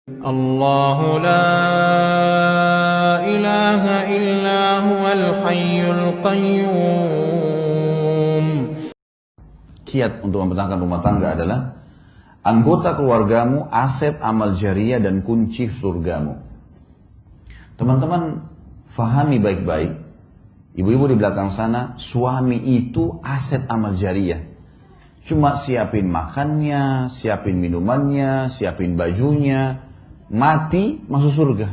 الله لا إله إلا هو الحي القيوم. Kiat untuk mempertahankan rumah tangga adalah anggota keluargamu, aset amal jariah dan kunci surgamu. Teman-teman fahami baik-baik, ibu-ibu di belakang sana, suami itu aset amal jariah. Cuma siapin makannya, siapin minumannya, siapin bajunya, mati masuk surga.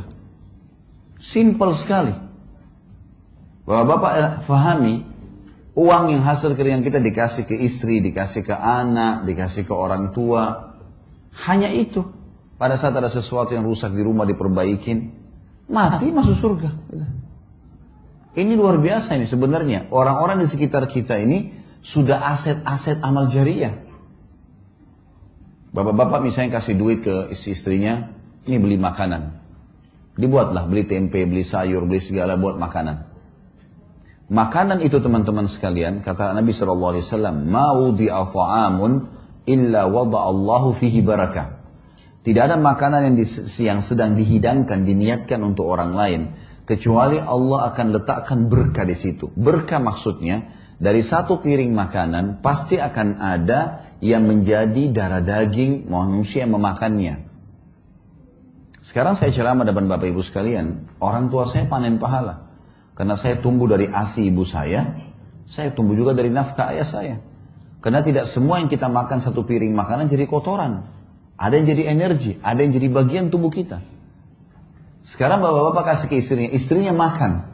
Simple sekali. Bapak-bapak fahami, uang yang hasil keringat kita dikasih ke istri, dikasih ke anak, dikasih ke orang tua. Hanya itu. Pada saat ada sesuatu yang rusak di rumah diperbaikin, mati masuk surga. Ini luar biasa ini sebenarnya. Orang-orang di sekitar kita ini sudah aset-aset amal jariah. Bapak-bapak misalnya kasih duit ke istri-istrinya, ini beli makanan. Dibuatlah, beli tempe, beli sayur, beli segala buat makanan. Makanan itu teman-teman sekalian, kata Nabi SAW, "Ma wudi'a ta'amun illa wada'allahu fihi barakah." Tidak ada makanan yang sedang dihidangkan, diniatkan untuk orang lain, kecuali Allah akan letakkan berkah di situ. Berkah maksudnya, dari satu piring makanan pasti akan ada yang menjadi darah daging manusia yang memakannya. Sekarang saya ceramah depan Bapak Ibu sekalian, orang tua saya panen pahala. Karena saya tumbuh dari ASI ibu saya tumbuh juga dari nafkah ayah saya. Karena tidak semua yang kita makan satu piring makanan jadi kotoran. Ada yang jadi energi, ada yang jadi bagian tubuh kita. Sekarang bapak-bapak kasih ke istrinya makan.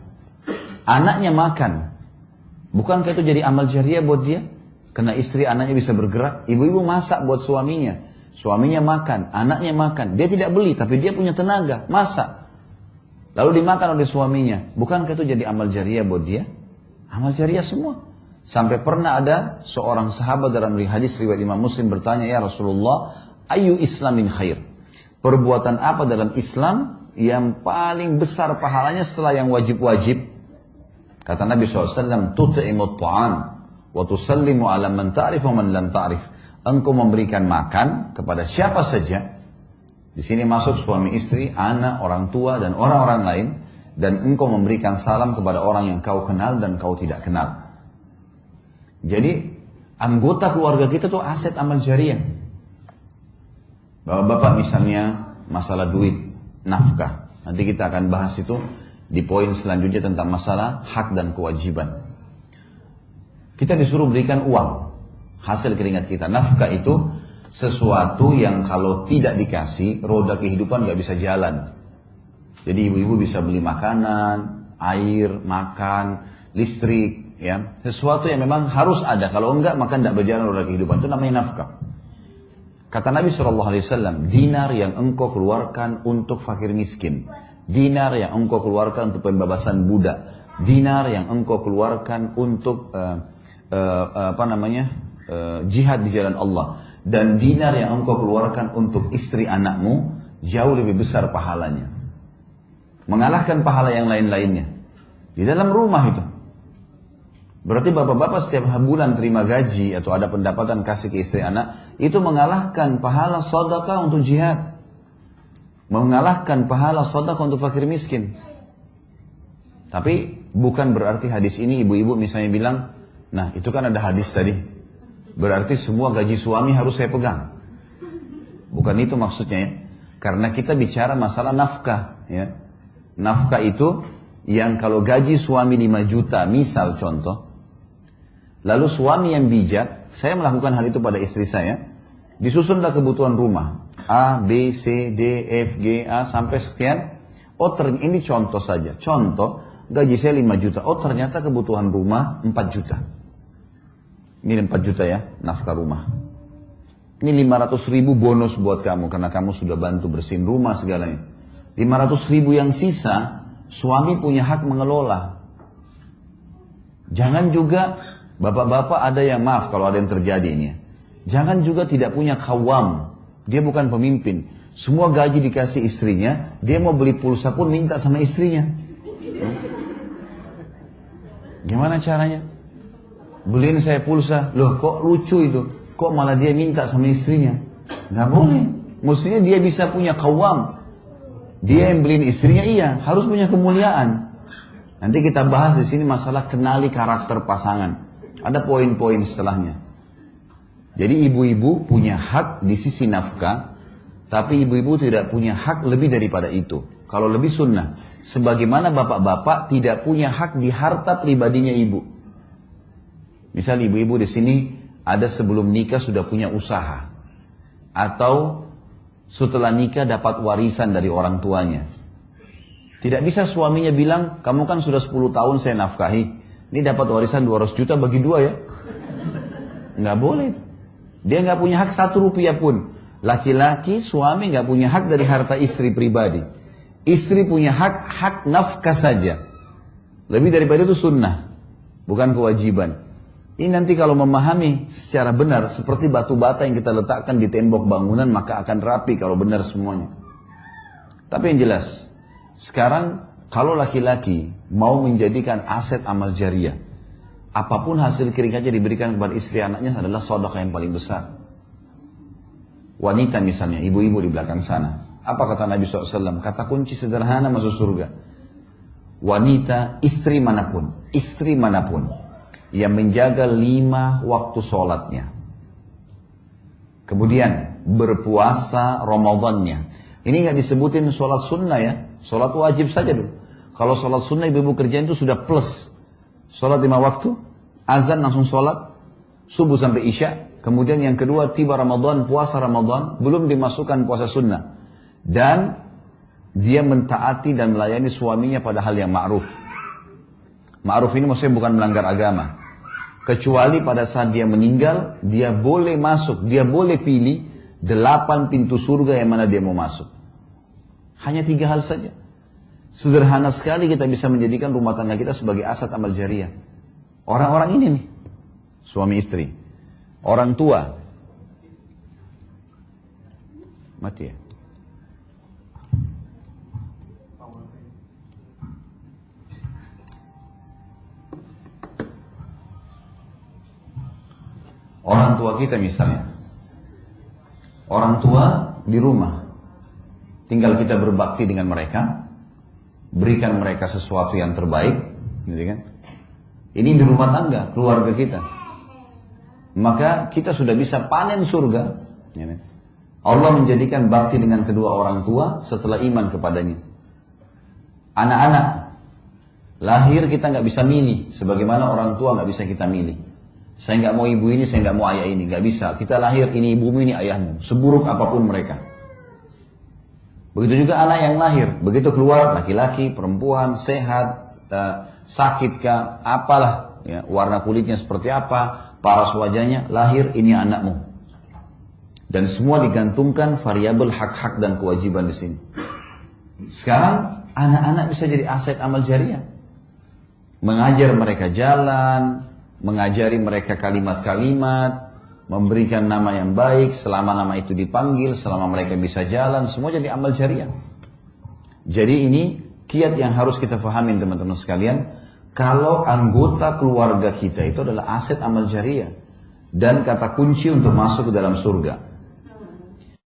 Anaknya makan. Bukankah itu jadi amal jariah buat dia? Karena istri anaknya bisa bergerak. Ibu-ibu masak buat suaminya. Suaminya makan, anaknya makan. Dia tidak beli, tapi dia punya tenaga, masak. Lalu dimakan oleh suaminya. Bukankah itu jadi amal jariah buat dia? Amal jariah semua. Sampai pernah ada seorang sahabat dalam hadis riwayat Imam Muslim bertanya, "Ya Rasulullah, ayu islamin khair?" Perbuatan apa dalam Islam yang paling besar pahalanya setelah yang wajib-wajib? Kata Nabi SAW, "Tut'imut ta'am wa tusallimu ala man ta'rif wa man lam ta'rif." Engkau memberikan makan kepada siapa saja. Di sini masuk suami istri, anak, orang tua dan orang-orang lain, dan engkau memberikan salam kepada orang yang kau kenal dan kau tidak kenal. Jadi anggota keluarga kita tuh aset amal jariah. Bapak-bapak misalnya masalah duit, nafkah. Nanti kita akan bahas itu di poin selanjutnya tentang masalah hak dan kewajiban. Kita disuruh berikan uang, hasil keringat kita. Nafkah itu sesuatu yang kalau tidak dikasih, roda kehidupan gak bisa jalan. Jadi ibu-ibu bisa beli makanan, air, makan, listrik, ya. Sesuatu yang memang harus ada. Kalau enggak, maka tidak berjalan roda kehidupan. Itu namanya nafkah. Kata Nabi SAW, dinar yang engkau keluarkan untuk fakir miskin, dinar yang engkau keluarkan untuk pembebasan budak, dinar yang engkau keluarkan untuk jihad di jalan Allah, dan dinar yang engkau keluarkan untuk istri anakmu jauh lebih besar pahalanya, mengalahkan pahala yang lain-lainnya di dalam rumah itu. Berarti bapak-bapak setiap bulan terima gaji atau ada pendapatan kasih ke istri anak, itu mengalahkan pahala sedekah untuk jihad, mengalahkan pahala sedekah untuk fakir miskin. Tapi bukan berarti hadis ini ibu-ibu misalnya bilang, nah itu kan ada hadis tadi, berarti semua gaji suami harus saya pegang. Bukan itu maksudnya ya. Karena kita bicara masalah nafkah ya. Nafkah itu yang kalau gaji suami 5 juta misal contoh, lalu suami yang bijak, saya melakukan hal itu pada istri saya, disusunlah kebutuhan rumah A, B, C, D, F, G, A sampai sekian. Oh ini contoh saja, contoh gaji saya 5 juta, oh ternyata kebutuhan rumah 4 juta. Ini 4 juta ya, nafkah rumah. Ini 500 ribu bonus buat kamu, karena kamu sudah bantu bersihin rumah segalanya. 500 ribu yang sisa, suami punya hak mengelola. Jangan juga, bapak-bapak ada yang maaf kalau ada yang terjadi ini ya. Jangan juga tidak punya kawam. Dia bukan pemimpin. Semua gaji dikasih istrinya, dia mau beli pulsa pun minta sama istrinya. Gimana caranya? Beliin saya pulsa. Loh kok lucu itu? Kok malah dia minta sama istrinya? Gak boleh. Mestinya dia bisa punya qawwam. Dia yang beliin istrinya, iya, harus punya kemuliaan. Nanti kita bahas di sini masalah kenali karakter pasangan. Ada poin-poin setelahnya. Jadi ibu-ibu punya hak di sisi nafkah, tapi ibu-ibu tidak punya hak lebih daripada itu. Kalau lebih sunnah, sebagaimana bapak-bapak tidak punya hak di harta pribadinya ibu. Misal ibu-ibu di sini ada sebelum nikah sudah punya usaha, atau setelah nikah dapat warisan dari orang tuanya. Tidak bisa suaminya bilang, kamu kan sudah 10 tahun saya nafkahi, ini dapat warisan 200 juta bagi 2 ya. Nggak boleh itu. Dia nggak punya hak 1 rupiah pun. Laki-laki, suami nggak punya hak dari harta istri pribadi. Istri punya hak nafkah saja. Lebih daripada itu sunnah, bukan kewajiban. Ini nanti kalau memahami secara benar, seperti batu bata yang kita letakkan di tembok bangunan, maka akan rapi kalau benar semuanya. Tapi yang jelas, sekarang kalau laki-laki mau menjadikan aset amal jariah, apapun hasil keringatnya diberikan kepada istri anaknya adalah sedekah yang paling besar. Wanita misalnya, ibu-ibu di belakang sana. Apa kata Nabi SAW? Kata kunci sederhana masuk surga. Wanita, istri manapun yang menjaga 5 waktu sholatnya, kemudian berpuasa Ramadannya. Ini nggak disebutin sholat sunnah ya, sholat wajib saja dulu. Kalau sholat sunnah ibu-ibu kerjaan itu sudah plus. Sholat 5 waktu, azan langsung sholat, subuh sampai isya. Kemudian yang kedua tiba Ramadan, puasa Ramadan, belum dimasukkan puasa sunnah. Dan dia mentaati dan melayani suaminya pada hal yang ma'ruf. Ma'ruf ini maksudnya bukan melanggar agama. Kecuali pada saat dia meninggal, dia boleh masuk, dia boleh pilih 8 pintu surga yang mana dia mau masuk. Hanya 3 hal saja. Sederhana sekali kita bisa menjadikan rumah tangga kita sebagai aset amal jariah. Orang-orang ini nih, suami istri, orang tua, mati ya. Orang tua kita misalnya, orang tua di rumah, tinggal kita berbakti dengan mereka, berikan mereka sesuatu yang terbaik, gitu kan? Ini di rumah tangga, keluarga kita. Maka kita sudah bisa panen surga. Allah menjadikan bakti dengan kedua orang tua setelah iman kepadanya. Anak-anak, lahir kita nggak bisa milih, sebagaimana orang tua nggak bisa kita milih. Saya nggak mau ibu ini, saya nggak mau ayah ini, nggak bisa. Kita lahir ini ibumu, ini ayahmu, seburuk apapun mereka. Begitu juga anak yang lahir, begitu keluar laki-laki, perempuan, sehat, sakitkah, apalah, ya, warna kulitnya seperti apa, paras wajahnya, lahir ini anakmu. Dan semua digantungkan variabel hak-hak dan kewajiban di sini. Sekarang anak-anak bisa jadi aset amal jariah. Mengajar mereka jalan, mengajari mereka kalimat-kalimat, memberikan nama yang baik, selama nama itu dipanggil, selama mereka bisa jalan, semua jadi amal jariah. Jadi ini kiat yang harus kita fahamin teman-teman sekalian, kalau anggota keluarga kita itu adalah aset amal jariah dan kata kunci untuk masuk ke dalam surga.